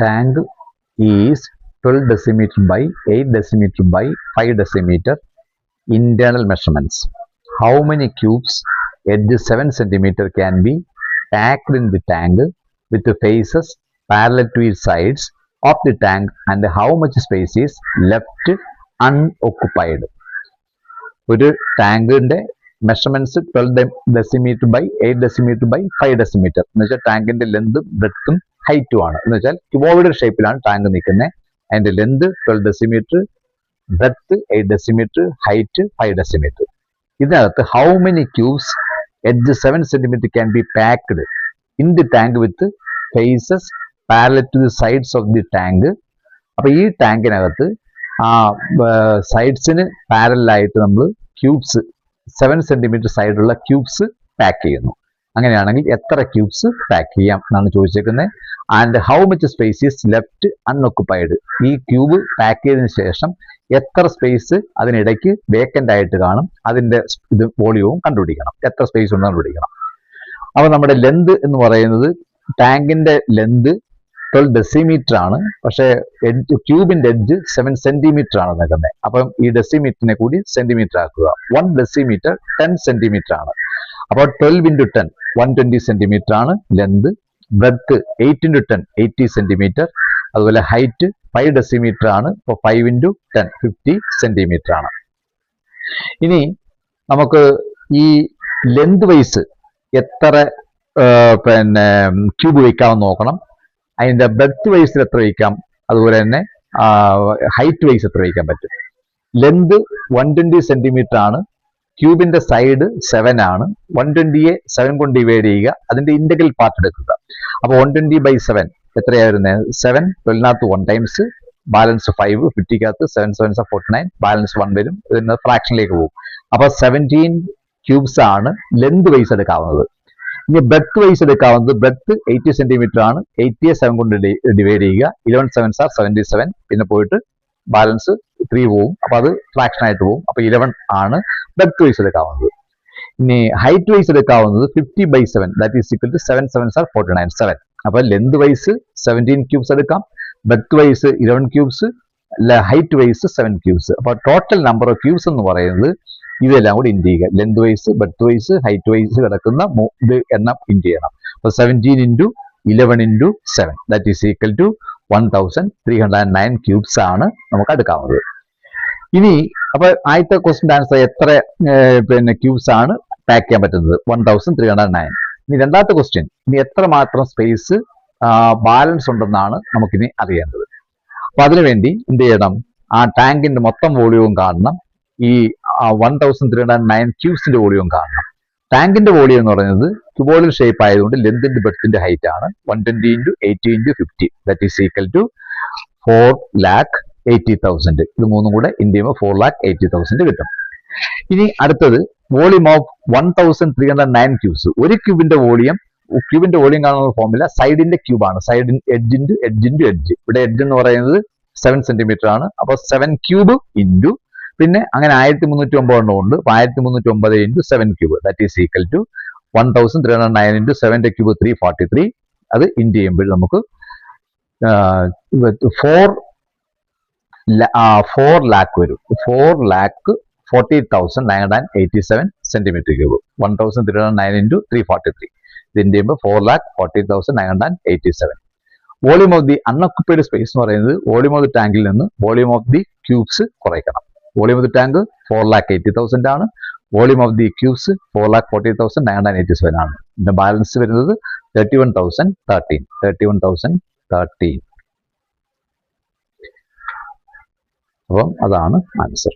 tank is 12 decimeter by 8 decimeter by 5 decimeter. Internal measurements. How many cubes edge 7 centimeter can be packed in the tank with the faces parallel to its sides of the tank, and how much space is left unoccupied? ഒരു ടാങ്കിന്റെ measurements 12 decimetre by 8 decimetre by 5 decimetre എന്ന് വെച്ചാൽ ടാങ്കിന്റെ ലെന്തും ബ്രെഡ്ത്തും ഹൈറ്റും ആണ്. എന്ന് വെച്ചാൽ cuboid ഷേപ്പിലാണ് ടാങ്ക് നിൽക്കുന്നത്. അതിന്റെ length 12 decimetre, breadth 8 decimetre, height 5 decimetre. ഇതിനകത്ത് how many cubes edge 7 centimetre can be packed in the tank with faces parallel to the sides of the tank. അപ്പൊ ഈ ടാങ്കിനകത്ത് ആ സൈഡ്സിന് പാരലായിട്ട് നമ്മൾ ക്യൂബ്സ് 7 സെന്റിമീറ്റർ സൈഡുള്ള ക്യൂബ്സ് പാക്ക് ചെയ്യുന്നു. അങ്ങനെയാണെങ്കിൽ എത്ര ക്യൂബ്സ് പാക്ക് ചെയ്യാം എന്നാണ് ചോദിച്ചേക്കുന്നത്. And how much space is left unoccupied. ഈ ക്യൂബ് പാക്ക് ചെയ്തതിനു ശേഷം എത്ര സ്പേസ് അതിനിടയ്ക്ക് വേക്കൻ്റ് ആയിട്ട് കാണും, അതിന്റെ ഇത് വോളിയവും കണ്ടുപിടിക്കണം. എത്ര സ്പേസ് ഉണ്ടെന്ന് കണ്ടുപിടിക്കണം. അപ്പൊ നമ്മുടെ ലെന്ത് എന്ന് പറയുന്നത് ടാങ്കിന്റെ ലെന്ത് 12 ഡെസിമീറ്റർ ആണ്. പക്ഷേ ക്യൂബിന്റെ എഡ്ജ് 7 സെന്റിമീറ്റർ ആണ് നിൽക്കുന്നത്. അപ്പം ഈ ഡെസിമീറ്ററിനെ കൂടി സെന്റിമീറ്റർ ആക്കുക. 1 ഡെസിമീറ്റർ 10 സെന്റിമീറ്റർ ആണ്. അപ്പോൾ 12 into 10 120 സെന്റിമീറ്റർ ആണ് ലെന്ത്. Breadth 8 into 10 80 centimetre. അതുപോലെ ഹൈറ്റ് 5 ഡെസിമീറ്റർ ആണ്. അപ്പോൾ 5 into 10 50 സെന്റിമീറ്റർ ആണ്. ഇനി നമുക്ക് ഈ ലെന്ത് വൈസ് എത്ര ക്യൂബ് വയ്ക്കാമെന്ന് നോക്കണം. അതിന്റെ ബ്രെഡ്ത്ത് വൈസിൽ എത്ര വയ്ക്കാം, അതുപോലെ തന്നെ ഹൈറ്റ് വൈസ് എത്ര വയ്ക്കാൻ പറ്റും. ലെന്ത് 120 സെന്റിമീറ്റർ ആണ്. ക്യൂബിന്റെ സൈഡ് 7 ആണ്. 120യെ 7 കൊണ്ട് ഡിവൈഡ് ചെയ്യുക. അതിന്റെ ഇന്റഗ്രൽ പാർട്ട് എടുക്കുക. അപ്പോൾ 120/7 എത്രയാ വരുന്നത്? 7. 12 1 ടൈംസ്, ബാലൻസ് 5. 50 7 7 49, ബാലൻസ് 1 വരും. ഇതിന് ഫ്രാക്ഷനിലേക്ക് പോകും. അപ്പൊ 17 ക്യൂബ്സ് ആണ് ലെന്ത് വൈസ് എടുക്കാവുന്നത്. ഇനി ബ്രെഡ്ത്ത് വൈസ് എടുക്കാവുന്നത്, ബ്രെഡ്ത്ത് 80 സെന്റിമീറ്റർ ആണ്. 80യെ 7 കൊണ്ട് ഡിവൈഡ് ചെയ്യുക. 11 7 77, പിന്നെ പോയിട്ട് ബാലൻസ് 3 പോവും. അപ്പൊ അത് ഫ്രാക്ഷൻ ആയിട്ട് പോകും. അപ്പൊ 11 ആണ് ബ്രെഡ്ത്ത് വൈസ് എടുക്കാവുന്നത്. ഇനി ഹൈറ്റ് വൈസ് എടുക്കാവുന്നത് 50/7, ദാറ്റ് ഈസ് ഈക്വൽ ടു 7 7 49 7. അപ്പൊ ലെന്ത് വൈസ് 17 ക്യൂബ്സ് എടുക്കാം, breadth wise 11 cubes, height wise 7 cubes. അപ്പൊ ടോട്ടൽ നമ്പർ ഓഫ് ക്യൂബ്സ് എന്ന് പറയുന്നത് ഇതെല്ലാം കൂടി ഇൻഡ് ചെയ്യുക. Length wise, breadth wise, height wise കിടക്കുന്ന ഇത് എണ്ണം ഇൻഡ് ചെയ്യണം. അപ്പൊ 17 into 11 into 7, that is equal to 1309 cubes ആണ് നമുക്ക് എടുക്കാവുന്നത്. ഇനി അപ്പൊ ആദ്യത്തെ ക്വസ്റ്റ്യൻ ആൻസർ എത്ര ക്യൂബ്സ് ആണ് പാക്ക് ചെയ്യാൻ പറ്റുന്നത്? 1309. ഇനി രണ്ടാമത്തെ ക്വസ്റ്റ്യൻ, ഇനി എത്ര മാത്രം സ്പേസ് ബാലൻസ് ഉണ്ടെന്നാണ് നമുക്കിനി അറിയേണ്ടത്. അപ്പൊ അതിനുവേണ്ടി എന്ത് ചെയ്യണം? ആ ടാങ്കിന്റെ മൊത്തം വോളിയവും കാണണം. ഈ 1309 ക്യൂബ്സിന്റെ വോളിയവും കാണണം. ടാങ്കിന്റെ വോളിയം എന്ന് പറയുന്നത് ക്യൂബോയിഡ് ഷേപ്പ് ആയതുകൊണ്ട് ലെന്തിന്റെ ബ്രെഡ്ത്തിന്റെ ഹൈറ്റ് ആണ് 120 into 80 into 50, that is equal to 4,80,000. ഇത് മൂന്നും കൂടെ ഇൻഡ് ചെയ്യുമ്പോൾ 4,80,000 കിട്ടും. ഇനി അടുത്തത് വോളിയം ഓഫ് 1309 ക്യൂബ്സ്. ഒരു ക്യൂബിന്റെ വോളിയം കാണുന്ന ഫോർമുല സൈഡിന്റെ ക്യൂബാണ്. സൈഡിൻ edge into edge into edge. ഇവിടെ എഡ്ജ് എന്ന് പറയുന്നത് 7 സെന്റിമീറ്റർ ആണ്. അപ്പോൾ 7 ക്യൂബ് ഇൻറ്റു, പിന്നെ അങ്ങനെ 1309 ഉണ്ട്. 1309 into 7 cube, that is equal to 1309 into 7 cube 343. അത് ഇൻഡ് ചെയ്യുമ്പോൾ നമുക്ക് 4 lakh വരും. 4,40,987 സെന്റിമീറ്റർ ക്യൂബ്. 1309 into 343. ഇത് ഇൻഡ് ചെയ്യുമ്പോൾ 4,40,987. വോളിയം ഓഫ് ദി അൺഒക്കുപ്പൈഡ് സ്പേസ് എന്ന് പറയുന്നത് വോളിയം ഓഫ് ദി ടാങ്കിൽ നിന്ന് വോളിയം ഓഫ് ദി ക്യൂബ്സ് കുറയ്ക്കണം. വോളിയം ഓഫ് ദി ടാങ്ക് 4,80,000 ആണ്. വോളിയം ഓഫ് ദി ക്യൂബ്സ് 4,40,987 ആണ്. പിന്നെ ബാലൻസ് വരുന്നത് 31,013. അപ്പം അതാണ് ആൻസർ.